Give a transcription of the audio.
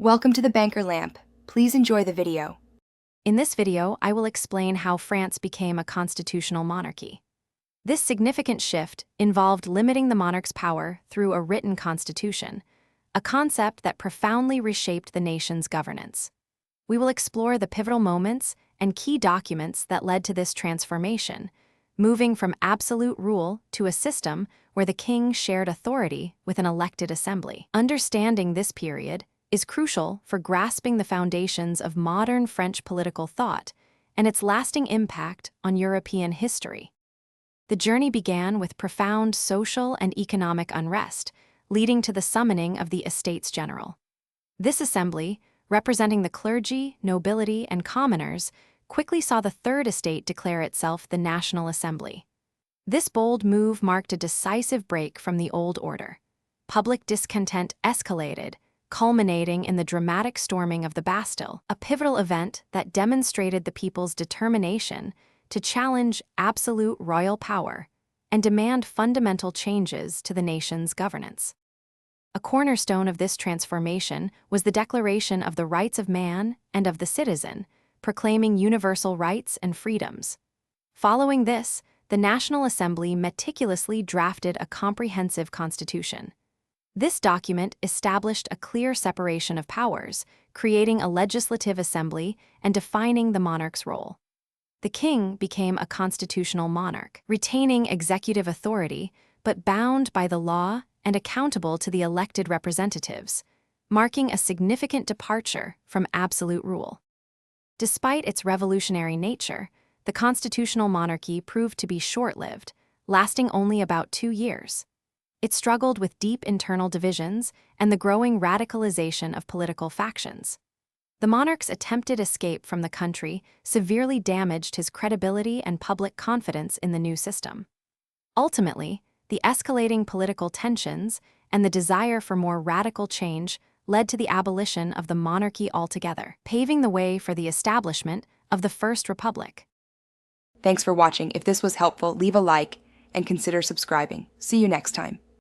Welcome to the Banker Lamp. Please enjoy the video. In this video, I will explain how France became a constitutional monarchy. This significant shift involved limiting the monarch's power through a written constitution, a concept that profoundly reshaped the nation's governance. We will explore the pivotal moments and key documents that led to this transformation, moving from absolute rule to a system where the king shared authority with an elected assembly. Understanding this period is crucial for grasping the foundations of modern French political thought and its lasting impact on European history. The journey began with profound social and economic unrest, leading to the summoning of the Estates General. This assembly, representing the clergy, nobility, and commoners, quickly saw the Third Estate declare itself the National Assembly. This bold move marked a decisive break from the old order. Public discontent escalated, culminating in the dramatic storming of the Bastille, a pivotal event that demonstrated the people's determination to challenge absolute royal power and demand fundamental changes to the nation's governance. A cornerstone of this transformation was the Declaration of the Rights of Man and of the Citizen, proclaiming universal rights and freedoms. Following this, the National Assembly meticulously drafted a comprehensive constitution. This document established a clear separation of powers, creating a legislative assembly and defining the monarch's role. The king became a constitutional monarch, retaining executive authority, but bound by the law and accountable to the elected representatives, marking a significant departure from absolute rule. Despite its revolutionary nature, the constitutional monarchy proved to be short-lived, lasting only about 2 years. It struggled with deep internal divisions and the growing radicalization of political factions. The monarch's attempted escape from the country severely damaged his credibility and public confidence in the new system. Ultimately, the escalating political tensions and the desire for more radical change led to the abolition of the monarchy altogether, paving the way for the establishment of the First Republic. Thanks for watching. If this was helpful, leave a like and consider subscribing. See you next time.